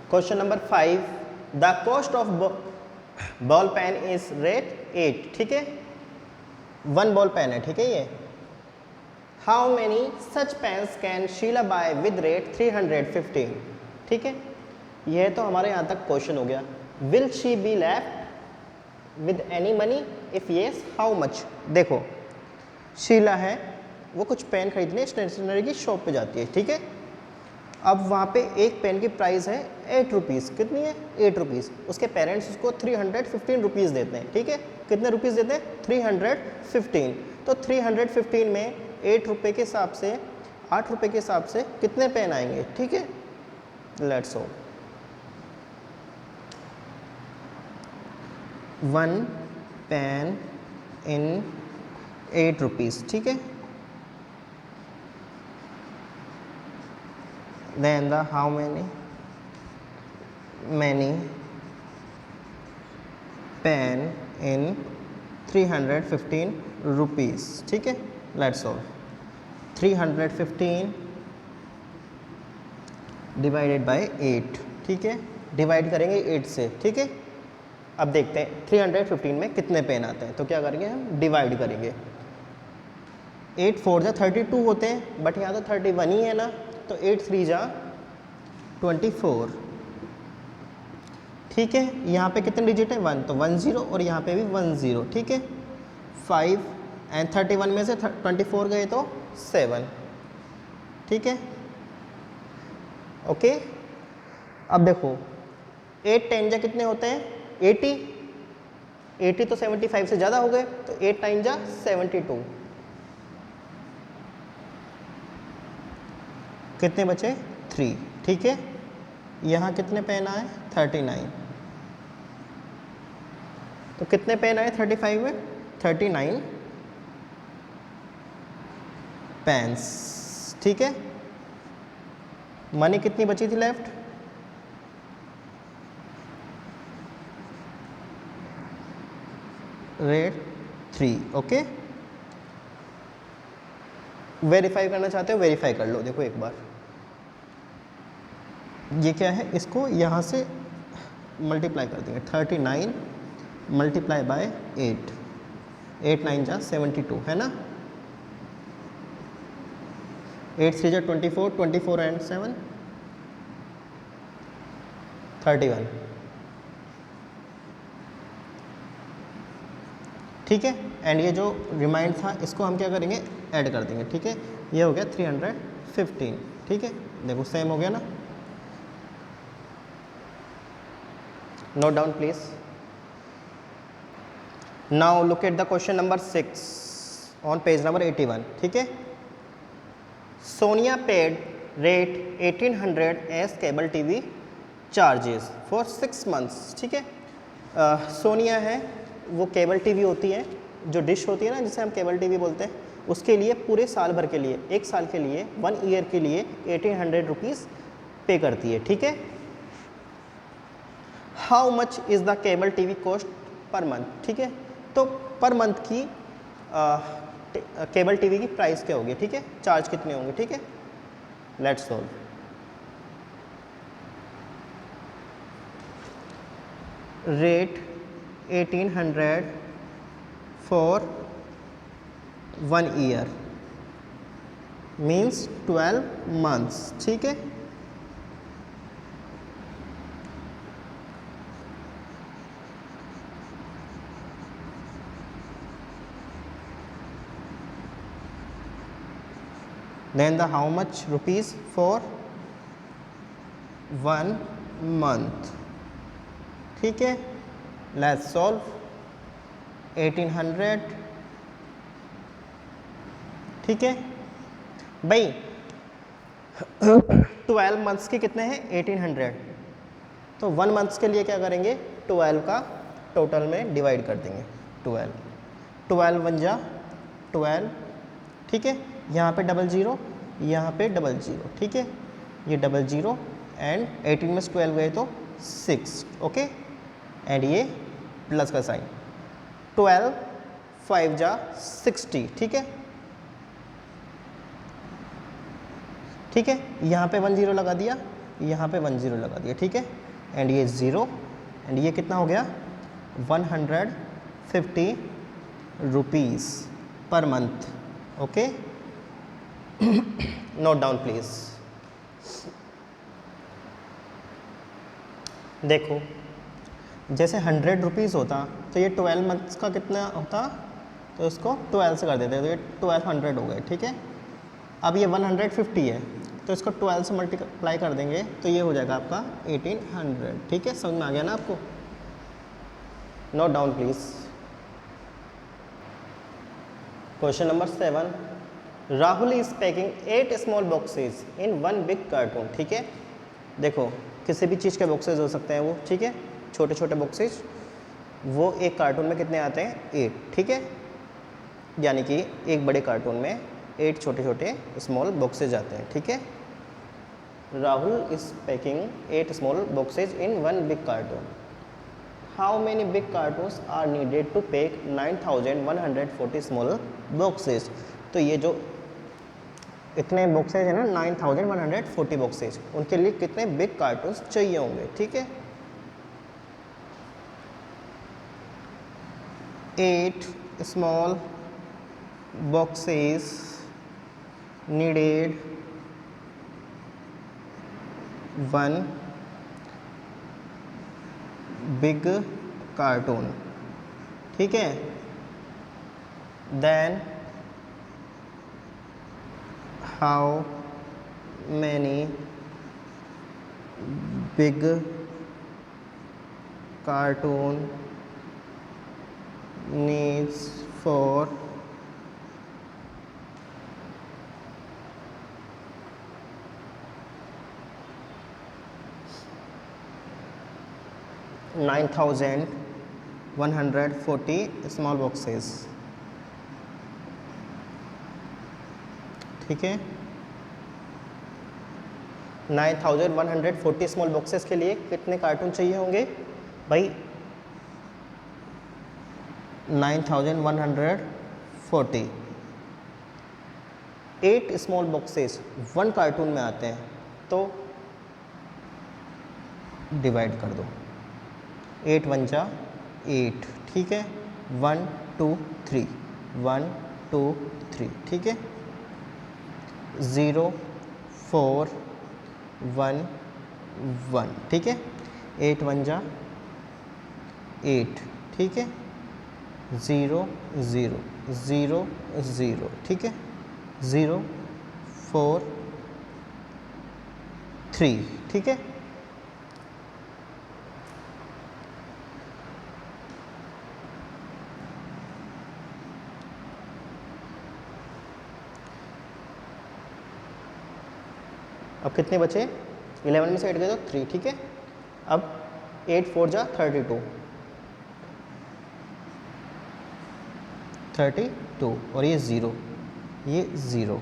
Question number 5, the cost of ball pen is rate 8, ठीक है, 1 ball pen है, ठीक है ये। How many such pens can Sheila buy with rate 315, ठीक है। यह तो हमारे यहाँ तक क्वेश्चन हो गया। Will she be left with any money, if yes how much. देखो शीला है, वो कुछ पेन खरीदने स्टेशनरी की शॉप पे जाती है, ठीक है। अब वहाँ पे एक पेन की प्राइस है 8 रुपीज़, कितनी है 8 रुपीज़। उसके पेरेंट्स उसको 315 रुपीज़ देते हैं, ठीक है। कितने रुपीज़ देते हैं 315। तो 315 में 8 रुपये के हिसाब से 8 रुपये के हिसाब से कितने पेन आएंगे, ठीक है। Let's so 1 pain in 8 rupees, ठीक है। then the how many pen in 315 rupees, ठीक है। let's solve 315 डिवाइडेड बाय 8, ठीक है। डिवाइड करेंगे 8 से, ठीक है। अब देखते हैं 315 में कितने पेन आते हैं। तो क्या करेंगे हम, डिवाइड करेंगे। 8 4 जा 32 होते हैं, बट यहाँ तो 31 ही है ना, तो 8 3 जा 24, ठीक है। यहाँ पे कितने डिजिट है 1, तो 1 0 और यहाँ पे भी 1 0, ठीक है। 5 एंड 31 में से 24 गए तो 7, ठीक है। ओके, अब देखो 8 10 जा कितने होते हैं 80, 80 तो 75 से ज़्यादा हो गए, तो 8 9 जा 72, कितने बचे 3, ठीक है। यहाँ कितने पेन आए 39, तो कितने पेन आए 35 में 39 पेन्स, ठीक है। मनी कितनी बची थी लेफ्ट, रेट 3, ओके। वेरीफाई करना चाहते हो वेरीफाई कर लो। देखो एक बार ये क्या है, इसको यहाँ से मल्टीप्लाई कर देंगे। 39 मल्टीप्लाई बाय 8, 8 9 जा 72 है ना। 8 3 जा 24, 24 एंड 7 31, ठीक है। एंड ये जो रिमाइंड था इसको हम क्या करेंगे, ऐड कर देंगे, ठीक है। ये हो गया 315, ठीक है। देखो सेम हो गया ना। Note down please. Now look at the question number 6 on page number 81, ठीक है। Sonia paid rate 1800 as cable TV charges for 6 months, ठीक है। सोनिया है, वो केबल टीवी होती है, जो डिश होती है ना जिसे हम केबल टीवी बोलते हैं, उसके लिए पूरे साल भर के लिए, 1 साल के लिए, 1 ईयर के लिए 1800 रुपीज़ पे करती है, ठीक है। How much is the cable TV cost per month, ठीक है। तो पर मंथ की केबल टीवी की प्राइस क्या होगी, ठीक है, चार्ज कितने होंगे, ठीक है। Let's solve. Rate 1800 for 1 year means 12 months, ठीक है। then the how much rupees for 1 month, ठीक है। let's solve 1800, ठीक है भाई। 12 मंथ्स के कितने हैं 1800, तो 1 मंथ्स के लिए क्या करेंगे 12 का टोटल में डिवाइड कर देंगे। 12 1 जा 12, ठीक है। यहाँ पे 00, यहाँ पे 00, ठीक है। ये 00 एंड 18 में से 12 गए तो 6, ओके। एंड ये प्लस का साइन, 12 5 जा 60, ठीक है, ठीक है। यहाँ पे 10 लगा दिया, यहाँ पे 10 लगा दिया, ठीक है, एंड ये 0 एंड ये कितना हो गया 150 rupees per month. Okay, note down please. देखो जैसे 100 रुपीज़ होता तो ये 12 मंथ्स का कितना होता, तो इसको 12 से कर देते तो ये 1200 हो गए, ठीक है। अब ये 150 है तो इसको 12 से मल्टीप्लाई कर देंगे तो ये हो जाएगा आपका 1800, ठीक है। समझ में आ गया ना आपको? Note down please. Question number 7, Rahul is packing 8 small boxes in 1 big cartoon, ठीक है। देखो किसी भी चीज़ के बॉक्सेस हो सकते हैं वो, ठीक है, छोटे छोटे बॉक्सेस, वो एक कार्टून में कितने आते हैं 8, ठीक है, यानी कि एक बड़े कार्टून में 8 छोटे छोटे स्मॉल बॉक्सेज आते हैं, ठीक है। Rahul is packing 8 small boxes in 1 big carton. How many big cartons are needed to pack 9140 small boxes. तो ये जो इतने बॉक्सेज है ना 9140 बॉक्सेज, उनके लिए कितने बिग कार्टून्स चाहिए होंगे, ठीक है। 8 small boxes needed 1 big cartoon, ठीक है। Then how many big cartoon needs for 9140 small boxes, ठीक है। 9140 स्मॉल बॉक्सेस के लिए कितने कार्टून चाहिए होंगे भाई? 9140, 8 स्मॉल बॉक्सेस 1 कार्टून में आते हैं तो डिवाइड कर दो, 8 1 जा 8, ठीक है, 1 2 3 1 2 3, ठीक है, 0 4 1 1, ठीक है, 8 1 जा 8, ठीक है, 0 0 0 0, ठीक है, 0 4 3, ठीक है। अब कितने बचे? 11 में से 8 गए तो 3, ठीक है। अब 8 4 जा 32 और ये 0, ये 0,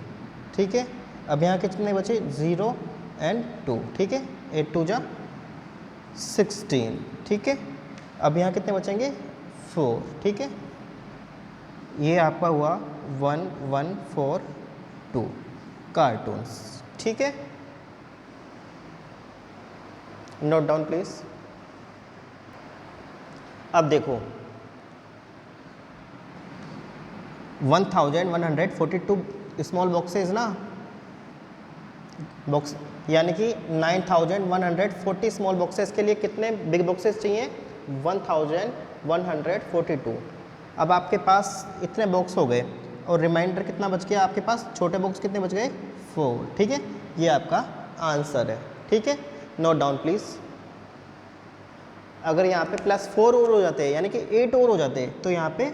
ठीक है। अब यहाँ कितने बचे? 0 एंड 2, ठीक है, 8 2 जा 16, ठीक है। अब यहाँ कितने बचेंगे? 4, ठीक है। ये आपका हुआ 1142 कार्टून्स, ठीक है। Note down please. अब देखो 1142 स्मॉल बॉक्सेस ना, बॉक्स यानी कि 9140 स्मॉल बॉक्सेस के लिए कितने बिग बॉक्सेस चाहिए? 1142। अब आपके पास इतने बॉक्स हो गए और रिमाइंडर कितना बच गया आपके पास? छोटे बॉक्स कितने बच गए? 4, ठीक है। ये आपका आंसर है, ठीक है। Note down please. अगर यहाँ पे +4 और हो जाते यानी कि 8 और हो जाते तो यहाँ पे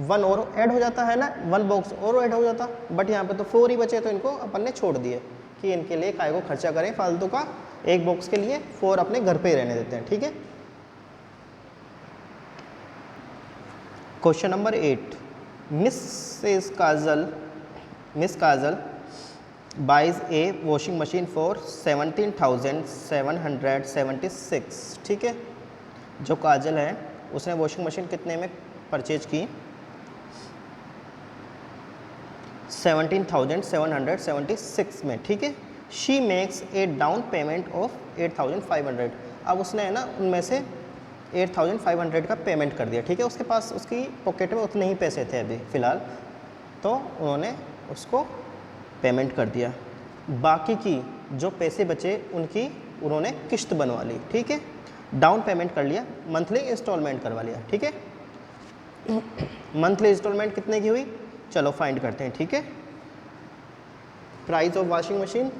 1 और ऐड हो जाता है ना, 1 बॉक्स और ऐड हो जाता, बट यहाँ पे तो 4 ही बचे तो इनको अपन ने छोड़ दिए कि इनके लिए काय को खर्चा करें फालतू का, एक बॉक्स के लिए 4 अपने घर पे ही रहने देते हैं, ठीक है। Question number 8, miss Kajal buys a washing machine for 17,776, ठीक है। जो काजल है उसने वॉशिंग मशीन कितने में परचेज की? 17,776 में, ठीक है। She makes a down payment of 8,500। अब उसने है ना उनमें से 8,500 का पेमेंट कर दिया, ठीक है। उसके पास उसकी पॉकेट में उतने ही पैसे थे अभी फ़िलहाल, तो उन्होंने उसको पेमेंट कर दिया। बाकी की जो पैसे बचे उनकी उन्होंने किश्त बनवा ली, ठीक है। डाउन पेमेंट कर लिया, मंथली इंस्टॉलमेंट करवा लिया, ठीक है। मंथली इंस्टॉलमेंट कितने की हुई, चलो फाइंड करते हैं, ठीक है। प्राइस ऑफ वॉशिंग मशीन,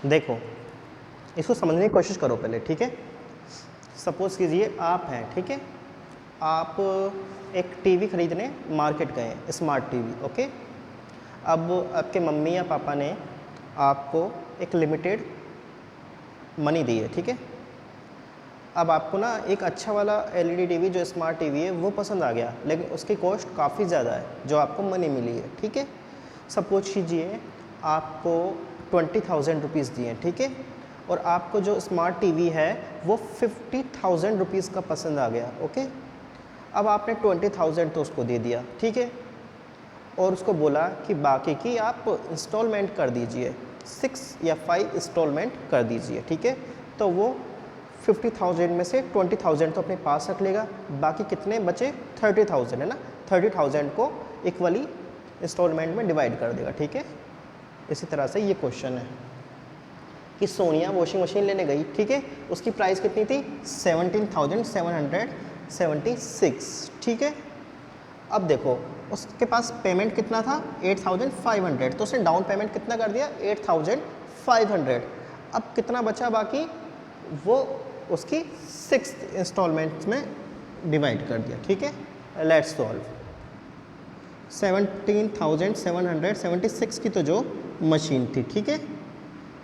देखो इसको समझने की कोशिश करो पहले, ठीक है। सपोज़ कीजिए आप हैं, ठीक है, आप एक टीवी खरीदने मार्केट गए, स्मार्ट टीवी, ओके। अब आपके मम्मी या पापा ने आपको एक लिमिटेड मनी दी है, ठीक है। अब आपको ना एक अच्छा वाला एलईडी टीवी जो स्मार्ट टीवी है वो पसंद आ गया, लेकिन उसकी कॉस्ट काफ़ी ज़्यादा है जो आपको मनी मिली है, ठीक है। सपोज कीजिए आपको 20,000 रुपीज़ दिए, ठीक है, और आपको जो स्मार्ट टीवी है वो 50,000 रुपीज़ का पसंद आ गया, ओके। अब आपने 20,000 तो उसको दे दिया, ठीक है, और उसको बोला कि बाकी की आप इंस्टॉलमेंट कर दीजिए, 6 या 5 इंस्टॉलमेंट कर दीजिए, ठीक है। तो वो 50,000 में से 20,000 तो अपने पास रख लेगा, बाकी कितने बचे, 30,000 है ना, 30,000 को इक्वली इंस्टॉलमेंट में डिवाइड कर देगा, ठीक है। इसी तरह से ये क्वेश्चन है कि सोनिया वॉशिंग मशीन लेने गई, ठीक है, उसकी प्राइस कितनी थी, 17,776, ठीक है। अब देखो उसके पास पेमेंट कितना था, 8,500, तो उसने डाउन पेमेंट कितना कर दिया, 8,500। अब कितना बचा बाकी, वो उसकी 6 इंस्टॉलमेंट्स में डिवाइड कर दिया, ठीक है। Let's solve. 17,776 की तो जो मशीन थी, ठीक है।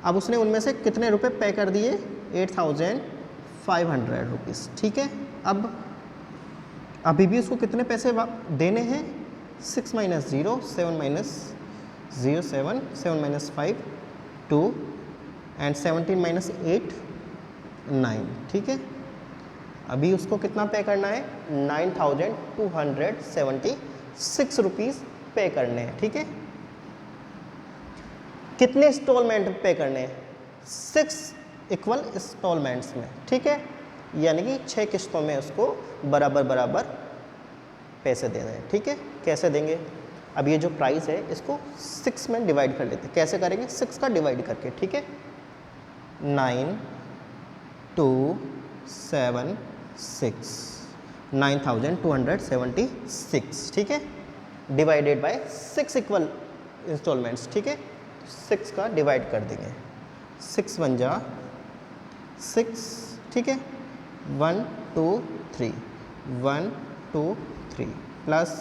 अब उसने उनमें से कितने रुपए पे कर दिए, 8,500 रुपीज़, ठीक है। अब अभी भी उसको कितने पैसे देने हैं, 6 - 0 7 - 0 7 7 - 5 2 एंड 17 - 8 9, ठीक है। अभी उसको कितना पे करना है, 9,276 रुपीज़ पे करने हैं, ठीक है। कितने इंस्टॉलमेंट पे करने हैं, 6 इक्वल इंस्टॉलमेंट्स में, ठीक है, यानी कि 6 किस्तों में उसको बराबर बराबर पैसे देने हैं, ठीक है। कैसे देंगे, अब ये जो प्राइस है इसको 6 में डिवाइड कर लेते हैं। कैसे करेंगे, 6 का डिवाइड करके, ठीक है। 9 2 7 6 9,276, ठीक है, डिवाइडेड बाय 6 इक्वल इंस्टॉलमेंट्स, ठीक है। 6 का डिवाइड कर देंगे, 6 1 जा 6, ठीक है, 1 2 3 1 2 3 प्लस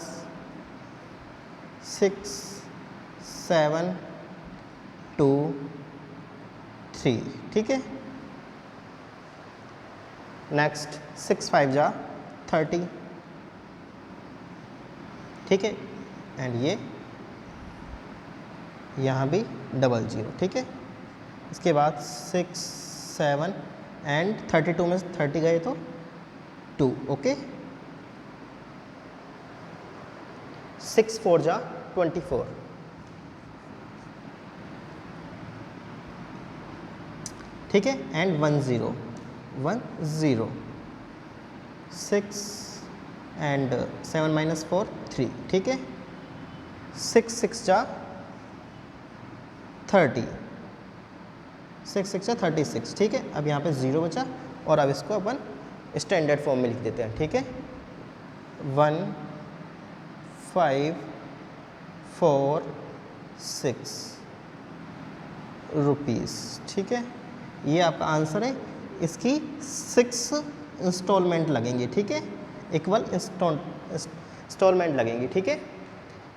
6 7 2 3, ठीक है। नेक्स्ट 6 5 जा 30, ठीक है, एंड ये यहाँ भी 00, ठीक है। इसके बाद 6 7 एंड 32 में 30 गए तो 2, ओके। 6 4 जा 24, ठीक है, एंड 10 10 6 एंड 7 माइनस 4 3, ठीक है, 6 6 जा 30, 6 6 जा 36, ठीक है। अब यहाँ पे 0 बचा और अब इसको अपन स्टैंडर्ड फॉर्म में लिख देते हैं, ठीक है। 1 5 4 6 रुपीज़, ठीक है। ये आपका आंसर है। इसकी 6 इंस्टॉलमेंट लगेंगे, ठीक है, इक्वल इंस्टॉलमेंट लगेंगी, ठीक है।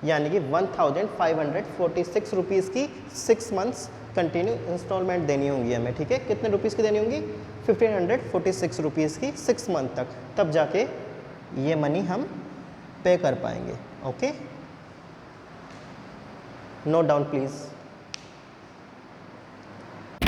यानी कि 1546 रुपीज़ की 6 मंथ्स कंटिन्यू इंस्टॉलमेंट देनी होंगी हमें, ठीक है। कितने रुपीज़ की देनी होंगी? 1546 रुपीज़ की 6 मंथ तक, तब जाके ये मनी हम पे कर पाएंगे। Okay, note down please.